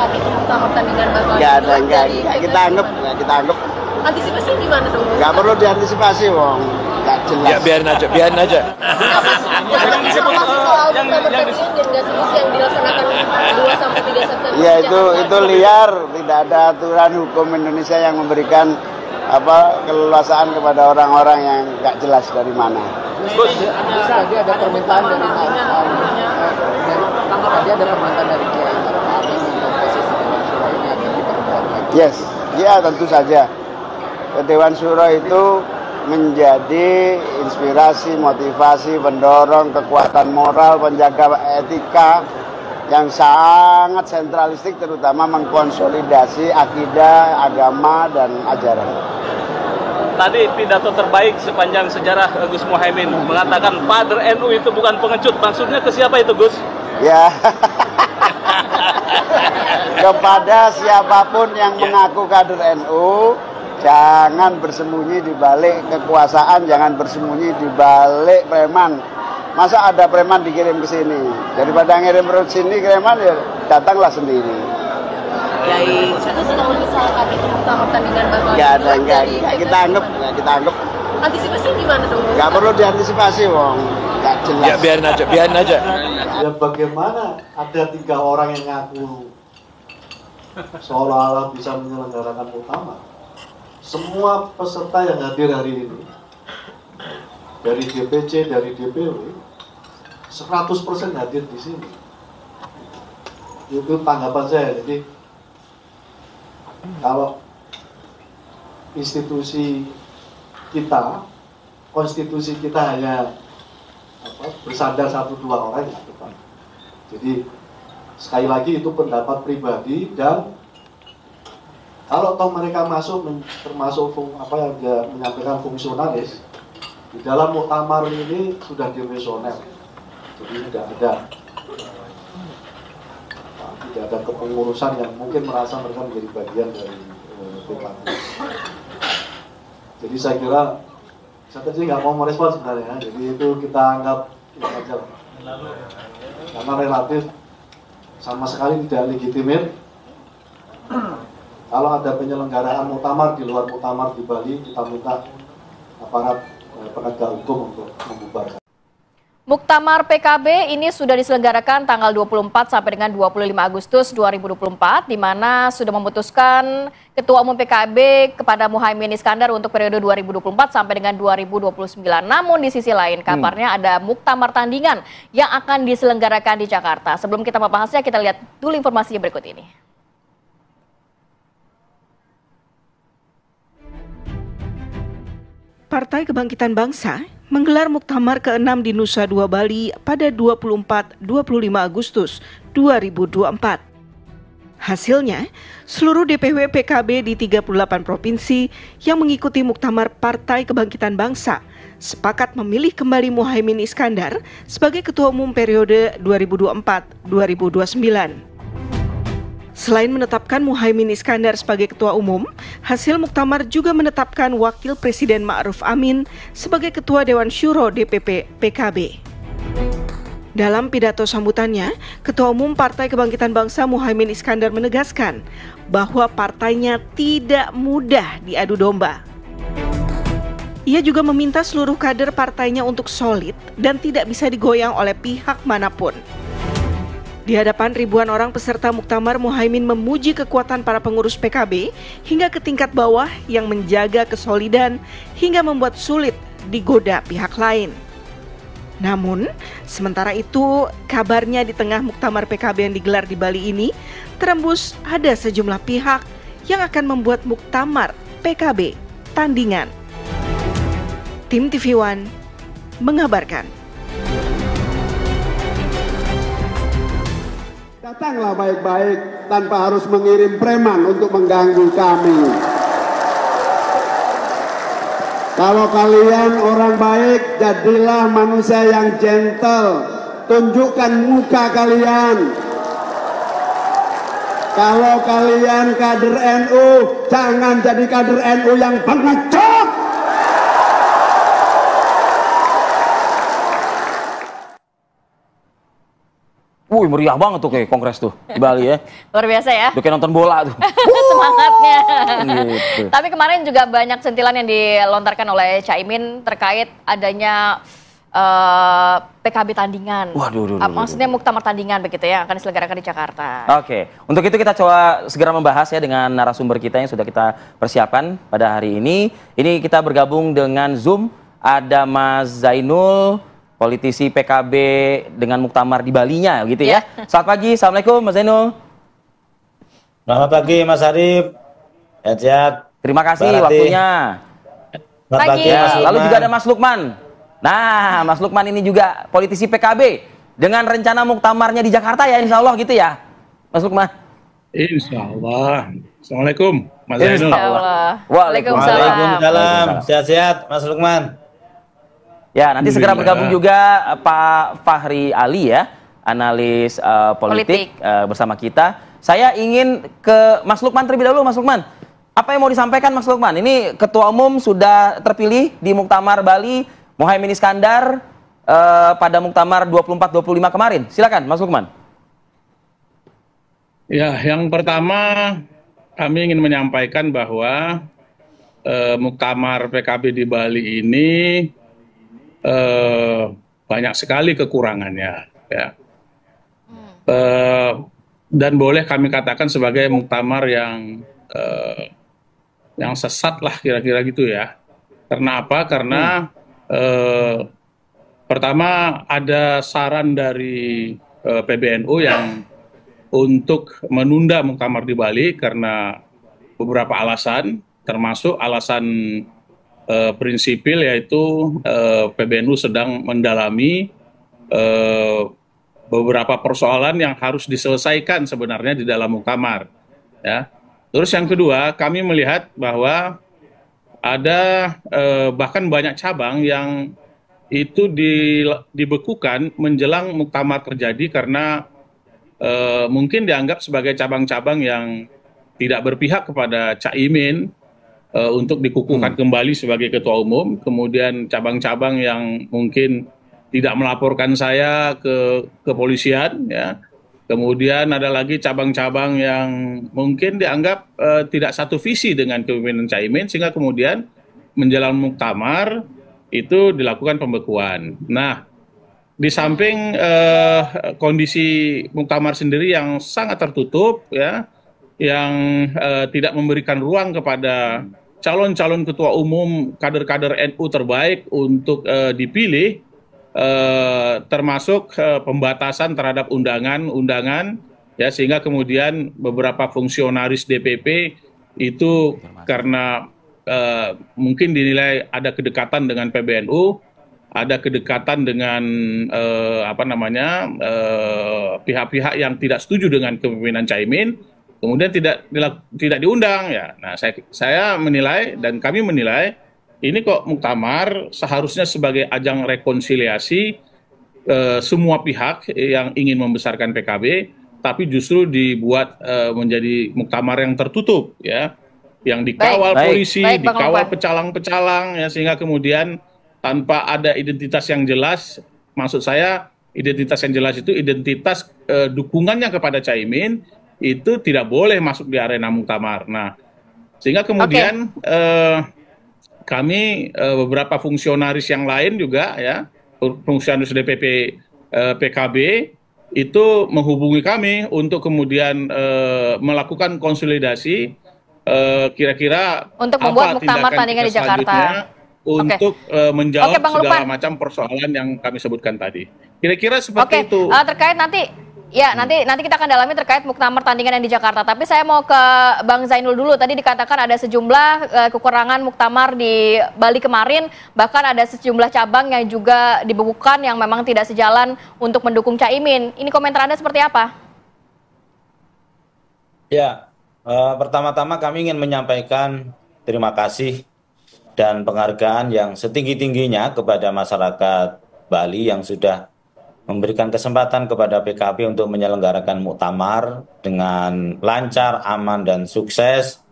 saat itu muktamar tandingan bakal nggak kita anggap. Antisipasi gimana dong? Nggak perlu diantisipasi, wong. Nggak jelas. Ya biarin aja. Yang dilaksanakan 2 sampai 3 September. Ya itu liar, tidak ada aturan hukum Indonesia yang memberikan keleluasaan kepada orang-orang yang nggak jelas dari mana. Tadi ada permintaan dari Kiai. Yes, ya tentu saja. Dewan Syuro itu menjadi inspirasi, motivasi, pendorong, kekuatan moral, penjaga etika yang sangat sentralistik, terutama mengkonsolidasi akidah, agama, dan ajaran. Tadi pidato terbaik sepanjang sejarah Gus Muhaimin mengatakan Father NU itu bukan pengecut. Maksudnya ke siapa itu, Gus? Ya, kepada siapapun yang mengaku kader NU, jangan bersembunyi di balik kekuasaan, jangan bersembunyi di balik preman. Masa ada preman dikirim ke sini? Daripada ngirim ke sini preman, ya datanglah sendiri. Itu kalau misalkan itu muktamar tandingan bakal nggak kita anggap. Antisipasi gimana dong? Nggak perlu diantisipasi, wong. Nggak jelas. Ya biarin aja. Ya bagaimana ada 3 orang yang ngaku seolah-olah bisa menyelenggarakan muktamar. Semua peserta yang hadir hari ini dari DPC, dari DPW 100% hadir di sini. Itu tanggapan saya. Jadi kalau institusi kita, konstitusi kita hanya bersandar 1-2 orang ya tepat. Jadi sekali lagi itu pendapat pribadi, dan kalau toh mereka masuk termasuk yang dia menyampaikan fungsionalis, di dalam muktamar ini sudah divisioner. Jadi tidak ada kepengurusan yang mungkin merasa mereka menjadi bagian dari PKB. Jadi saya kira, saya tadi nggak mau merespon sebenarnya, jadi itu kita anggap saja lah. Karena relatif sama sekali tidak legitimit. Kalau ada penyelenggaraan muktamar di luar muktamar di Bali, kita minta aparat penegak hukum untuk membubarkan. Muktamar PKB ini sudah diselenggarakan tanggal 24 sampai dengan 25 Agustus 2024, di mana sudah memutuskan Ketua Umum PKB kepada Muhaimin Iskandar untuk periode 2024 sampai dengan 2029. Namun di sisi lain kabarnya ada muktamar tandingan yang akan diselenggarakan di Jakarta. Sebelum kita membahasnya, kita lihat dulu informasinya berikut ini. Partai Kebangkitan Bangsa menggelar muktamar ke-6 di Nusa Dua Bali pada 24-25 Agustus 2024. Hasilnya, seluruh DPW PKB di 38 provinsi yang mengikuti muktamar Partai Kebangkitan Bangsa sepakat memilih kembali Muhaimin Iskandar sebagai Ketua Umum periode 2024-2029. Selain menetapkan Muhaimin Iskandar sebagai Ketua Umum, hasil muktamar juga menetapkan Wakil Presiden Ma'ruf Amin sebagai Ketua Dewan Syuro DPP PKB. Dalam pidato sambutannya, Ketua Umum Partai Kebangkitan Bangsa Muhaimin Iskandar menegaskan bahwa partainya tidak mudah diadu domba. Ia juga meminta seluruh kader partainya untuk solid dan tidak bisa digoyang oleh pihak manapun. Di hadapan ribuan orang peserta muktamar, Muhaimin memuji kekuatan para pengurus PKB hingga ke tingkat bawah yang menjaga kesolidan hingga membuat sulit digoda pihak lain. Namun, sementara itu, kabarnya di tengah muktamar PKB yang digelar di Bali ini, terembus ada sejumlah pihak yang akan membuat muktamar PKB tandingan. Tim TV One mengabarkan. Datanglah baik-baik tanpa harus mengirim preman untuk mengganggu kami. Kalau kalian orang baik, jadilah manusia yang gentle. Tunjukkan muka kalian. Kalau kalian kader NU, jangan jadi kader NU yang pengecut. Wih, meriah banget tuh kayak kongres tuh di Bali ya. Luar biasa ya. Udah kayak nonton bola tuh. Semangatnya. Gitu. Tapi kemarin juga banyak sentilan yang dilontarkan oleh Caimin terkait adanya PKB tandingan. Waduh, Maksudnya muktamar tandingan begitu ya, akan diselenggarakan di Jakarta. Oke, untuk itu kita coba segera membahas ya dengan narasumber kita yang sudah kita persiapkan pada hari ini. Ini kita bergabung dengan Zoom, ada Mas Zainul, politisi PKB dengan muktamar di Balinya gitu ya. Selamat pagi, Assalamualaikum Mas Zainul. Selamat pagi Mas Arif. Sehat. Terima kasih Barati. waktunya. Selamat pagi Ya, Mas Lukman. lalu juga ada Mas Lukman. Nah, Mas Lukman ini juga politisi PKB dengan rencana muktamarnya di Jakarta ya, insya Allah gitu ya, Mas Lukman. Insya Allah. Assalamualaikum, Mas Insya Zainul. Allah. Waalaikumsalam. Sehat-sehat Mas Lukman. Ya, nanti segera Alhamdulillah. bergabung juga Pak Fahri Ali ya, analis politik bersama kita. Saya ingin ke Mas Lukman terlebih dahulu, Mas Lukman. Apa yang mau disampaikan Mas Lukman? Ini Ketua Umum sudah terpilih di Muktamar Bali, Muhaimin Iskandar pada Muktamar 24-25 kemarin. Silakan Mas Lukman. Ya, yang pertama kami ingin menyampaikan bahwa Muktamar PKB di Bali ini banyak sekali kekurangannya, ya. Dan boleh kami katakan sebagai muktamar yang sesat lah kira-kira gitu ya. Karena apa? Karena pertama ada saran dari PBNU yang untuk menunda muktamar di Bali karena beberapa alasan, termasuk alasan prinsipil, yaitu PBNU sedang mendalami beberapa persoalan yang harus diselesaikan sebenarnya di dalam muktamar. Ya. Terus yang kedua, kami melihat bahwa ada bahkan banyak cabang yang itu dibekukan menjelang muktamar terjadi karena mungkin dianggap sebagai cabang-cabang yang tidak berpihak kepada Caimin untuk dikukuhkan kembali sebagai ketua umum. Kemudian cabang-cabang yang mungkin tidak melaporkan saya ke kepolisian, ya. Kemudian ada lagi cabang-cabang yang mungkin dianggap tidak satu visi dengan kepemimpinan Caimin, sehingga kemudian menjelang muktamar itu dilakukan pembekuan. Nah, di samping kondisi muktamar sendiri yang sangat tertutup, ya, yang tidak memberikan ruang kepada calon-calon ketua umum, kader-kader NU terbaik untuk dipilih, termasuk pembatasan terhadap undangan, ya, sehingga kemudian beberapa fungsionaris DPP itu karena mungkin dinilai ada kedekatan dengan PBNU, ada kedekatan dengan pihak-pihak yang tidak setuju dengan kepemimpinan Caimin, kemudian tidak diundang, ya. Nah, saya menilai dan kami menilai ini kok muktamar seharusnya sebagai ajang rekonsiliasi semua pihak yang ingin membesarkan PKB, tapi justru dibuat menjadi muktamar yang tertutup, ya, yang dikawal polisi, dikawal pecalang-pecalang, ya, sehingga kemudian tanpa ada identitas yang jelas. Maksud saya identitas yang jelas itu identitas dukungannya kepada Caimin itu tidak boleh masuk di arena muktamar. Nah, sehingga kemudian kami beberapa fungsionaris yang lain juga, ya, fungsionaris DPP PKB itu menghubungi kami untuk kemudian melakukan konsolidasi kira-kira untuk membuat muktamar tandingan di Jakarta untuk menjawab segala macam persoalan yang kami sebutkan tadi. Kira-kira seperti itu. Terkait nanti kita akan dalami terkait muktamar tandingan yang di Jakarta. Tapi saya mau ke Bang Zainul dulu. Tadi dikatakan ada sejumlah kekurangan muktamar di Bali kemarin, bahkan ada sejumlah cabang yang juga dibekukan yang memang tidak sejalan untuk mendukung Caimin. Ini komentar Anda seperti apa? Ya, pertama-tama kami ingin menyampaikan terima kasih dan penghargaan yang setinggi-tingginya kepada masyarakat Bali yang sudah memberikan kesempatan kepada PKB untuk menyelenggarakan muktamar dengan lancar, aman, dan sukses.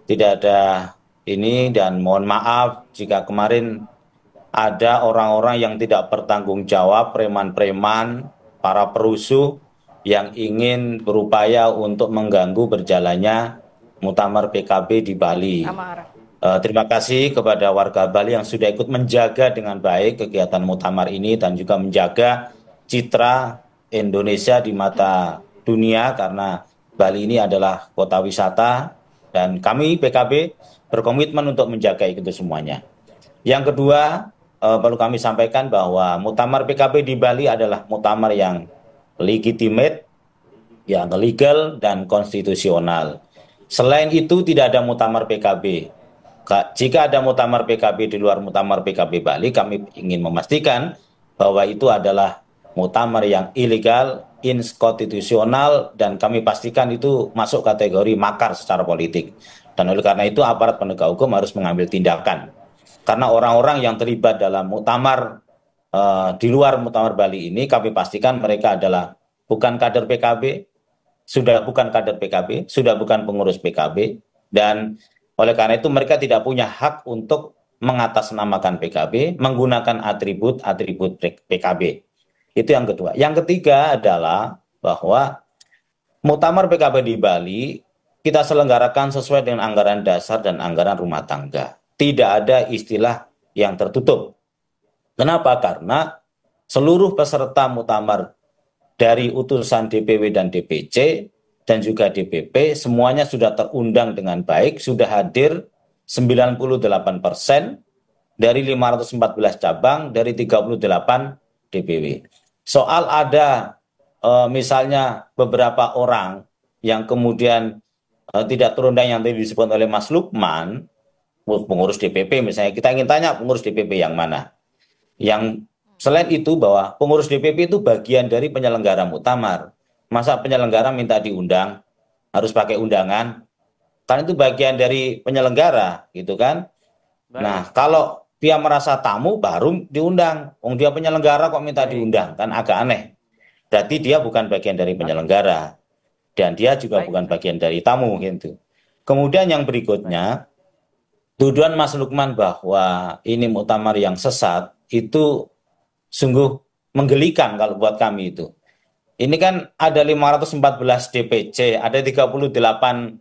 Tidak ada ini, dan mohon maaf jika kemarin ada orang-orang yang tidak bertanggung jawab, preman-preman, para perusuh yang ingin berupaya untuk mengganggu berjalannya Muktamar PKB di Bali. Terima kasih kepada warga Bali yang sudah ikut menjaga dengan baik kegiatan Muktamar ini dan juga menjaga citra Indonesia di mata dunia, karena Bali ini adalah kota wisata dan kami PKB berkomitmen untuk menjaga itu semuanya. Yang kedua, perlu kami sampaikan bahwa Muktamar PKB di Bali adalah muktamar yang legitimate, yang legal dan konstitusional. Selain itu tidak ada muktamar PKB. Jika ada muktamar PKB di luar muktamar PKB Bali, kami ingin memastikan bahwa itu adalah muktamar yang ilegal, inkonstitusional, dan kami pastikan itu masuk kategori makar secara politik. Dan oleh karena itu aparat penegak hukum harus mengambil tindakan. Karena orang-orang yang terlibat dalam muktamar di luar muktamar Bali ini, kami pastikan mereka adalah bukan kader PKB, sudah bukan kader PKB, sudah bukan pengurus PKB, dan oleh karena itu mereka tidak punya hak untuk mengatasnamakan PKB, menggunakan atribut-atribut PKB. Itu yang kedua. Yang ketiga adalah bahwa Muktamar PKB di Bali kita selenggarakan sesuai dengan anggaran dasar dan anggaran rumah tangga. Tidak ada istilah yang tertutup. Kenapa? Karena seluruh peserta muktamar dari utusan DPW dan DPC dan juga DPP semuanya sudah terundang dengan baik, sudah hadir 98% dari 514 cabang dari 38 DPW. Soal ada misalnya beberapa orang yang kemudian tidak terundang yang tadi disebut oleh Mas Lukman, pengurus DPP misalnya, kita ingin tanya pengurus DPP yang mana? Yang selain itu bahwa pengurus DPP itu bagian dari penyelenggara muktamar. Masa penyelenggara minta diundang, harus pakai undangan? Kan itu bagian dari penyelenggara, gitu kan? Baik. Nah, kalau dia merasa tamu, baru diundang. Dia penyelenggara kok minta diundang, kan agak aneh. Berarti dia bukan bagian dari penyelenggara. Dan dia juga bukan bagian dari tamu, gitu. Kemudian yang berikutnya, tuduhan Mas Lukman bahwa ini muktamar yang sesat, itu sungguh menggelikan kalau buat kami itu. Ini kan ada 514 DPC, ada 38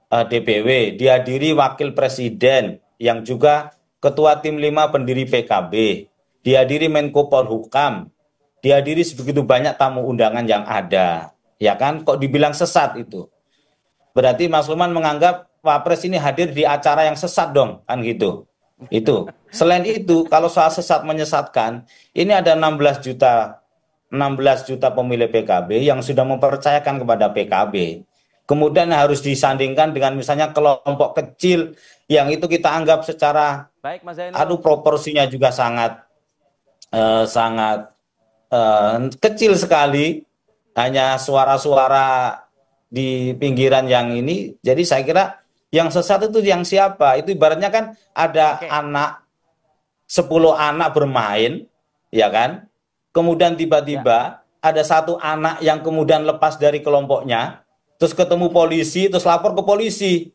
DPW, dihadiri wakil presiden yang juga ketua tim 5 pendiri PKB, dihadiri Menko Polhukam, dihadiri sebegitu banyak tamu undangan yang ada. Ya kan, kok dibilang sesat itu? Berarti Mas Lukman menganggap Wapres ini hadir di acara yang sesat dong, kan gitu. Itu. Selain itu, kalau soal sesat menyesatkan, ini ada 16 juta pemilih PKB yang sudah mempercayakan kepada PKB. Kemudian harus disandingkan dengan misalnya kelompok kecil yang itu kita anggap secara proporsinya juga sangat kecil sekali, hanya suara-suara di pinggiran yang ini. Jadi saya kira yang sesat itu yang siapa? Itu ibaratnya kan ada anak 10 anak bermain, ya kan? Kemudian tiba-tiba ada satu anak yang kemudian lepas dari kelompoknya, terus ketemu polisi, terus lapor ke polisi.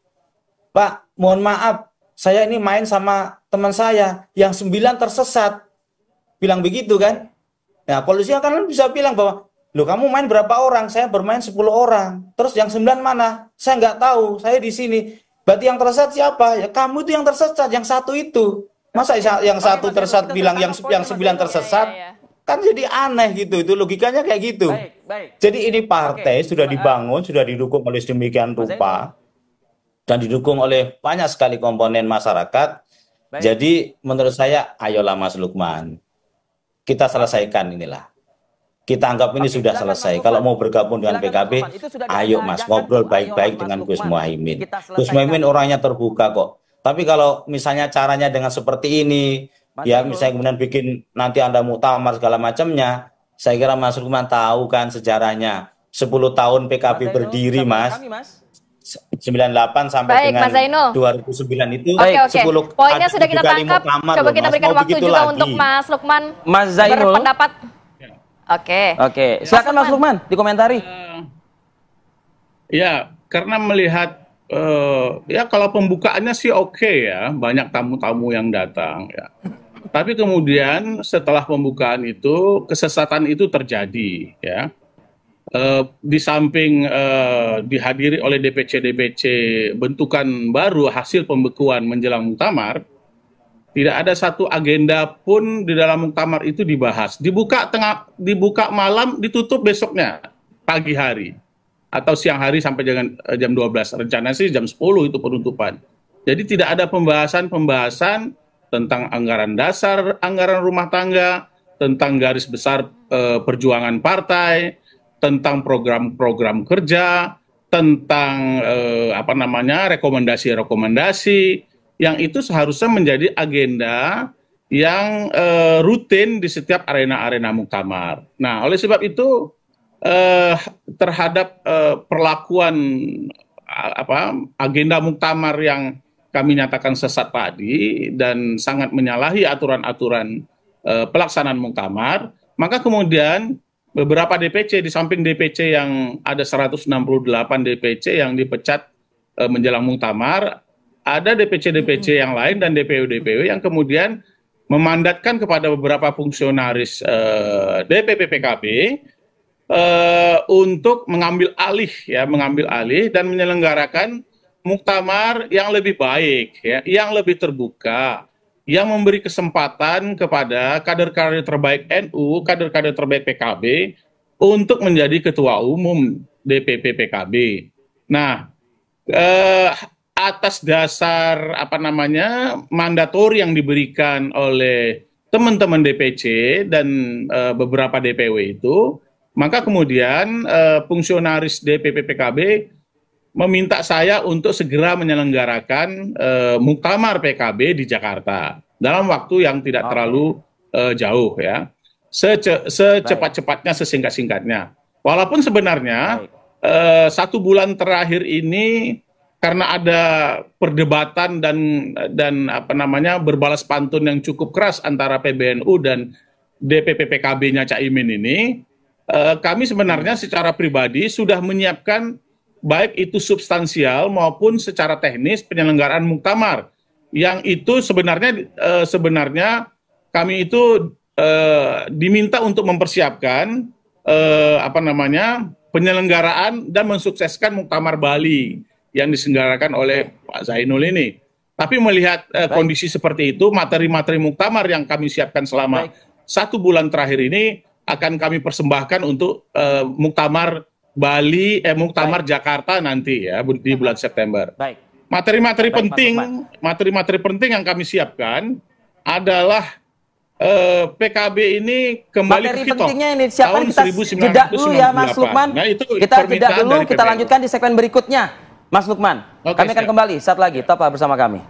Pak, mohon maaf, saya ini main sama teman saya, yang 9 tersesat. Bilang begitu kan? Nah, polisi akan bisa bilang bahwa, loh kamu main berapa orang? Saya bermain 10 orang. Terus yang 9 mana? Saya nggak tahu, saya di sini. Berarti yang tersesat siapa? Ya kamu itu yang tersesat, yang satu itu. Masa yang satu tersesat bilang yang 9 tersesat? Kan jadi aneh gitu, itu logikanya kayak gitu. Jadi ini partai sudah dibangun, sudah didukung oleh sedemikian rupa, dan didukung oleh banyak sekali komponen masyarakat. Jadi menurut saya, ayolah Mas Lukman, kita selesaikan inilah. Kita anggap ini sudah selesai. Kalau mau bergabung dengan PKB, ayo Mas, ngobrol baik-baik dengan Gus Muhaimin. Gus Muhaimin orangnya terbuka kok. Tapi kalau misalnya caranya dengan seperti ini, ya misalnya kemudian bikin nanti Anda muktamar segala macamnya, saya kira Mas Lukman tahu kan sejarahnya. 10 tahun PKB berdiri, Mas. 98 sampai dengan 2009 itu 10 poinnya sudah kita tangkap. Coba kita berikan waktu juga untuk Mas Lukman berpendapat. Oke. Silakan Mas Lukman dikomentari. Ya, karena melihat ya kalau pembukaannya sih oke ya, banyak tamu-tamu yang datang ya. Tapi kemudian setelah pembukaan itu kesesatan itu terjadi ya. di samping dihadiri oleh DPC bentukan baru hasil pembekuan menjelang muktamar, tidak ada satu agenda pun di dalam muktamar itu dibahas. Dibuka malam, ditutup besoknya pagi hari atau siang hari sampai jam 12. Rencana sih jam 10 itu penutupan. Jadi tidak ada pembahasan tentang anggaran dasar, anggaran rumah tangga, tentang garis besar perjuangan partai, tentang program-program kerja, tentang rekomendasi-rekomendasi yang itu seharusnya menjadi agenda yang rutin di setiap arena-arena muktamar. Nah, oleh sebab itu terhadap perlakuan agenda muktamar yang kami nyatakan sesat tadi dan sangat menyalahi aturan-aturan pelaksanaan muktamar, maka kemudian beberapa DPC, di samping DPC yang ada 168 DPC yang dipecat menjelang muktamar, ada DPC-DPC yang lain dan DPW-DPW yang kemudian memandatkan kepada beberapa fungsionaris DPP PKB untuk mengambil alih dan menyelenggarakan muktamar yang lebih baik, yang lebih terbuka, yang memberi kesempatan kepada kader-kader terbaik NU, kader-kader terbaik PKB untuk menjadi ketua umum DPP PKB. Nah, atas dasar mandatori yang diberikan oleh teman-teman DPC dan beberapa DPW itu, maka kemudian fungsionaris DPP PKB meminta saya untuk segera menyelenggarakan muktamar PKB di Jakarta dalam waktu yang tidak terlalu jauh ya, secepat-cepatnya, sesingkat-singkatnya. Walaupun sebenarnya 1 bulan terakhir ini karena ada perdebatan dan berbalas pantun yang cukup keras antara PBNU dan DPP PKB-nya Caimin ini, kami sebenarnya secara pribadi sudah menyiapkan baik itu substansial maupun secara teknis penyelenggaraan muktamar, yang itu sebenarnya kami itu diminta untuk mempersiapkan penyelenggaraan dan mensukseskan muktamar Bali yang diselenggarakan oleh Pak Zainul ini. Tapi melihat kondisi seperti itu, materi-materi muktamar yang kami siapkan selama 1 bulan terakhir ini akan kami persembahkan untuk muktamar Bali, muktamar Jakarta nanti ya di bulan September. Materi-materi penting yang kami siapkan adalah PKB ini kembali materi ke pentingnya ini siapkan, kita jeda dulu ya Mas Lukman. Nah, kita jeda dulu, kita lanjutkan di segmen berikutnya. Mas Lukman, kami akan kembali saat lagi, tetap bersama kami.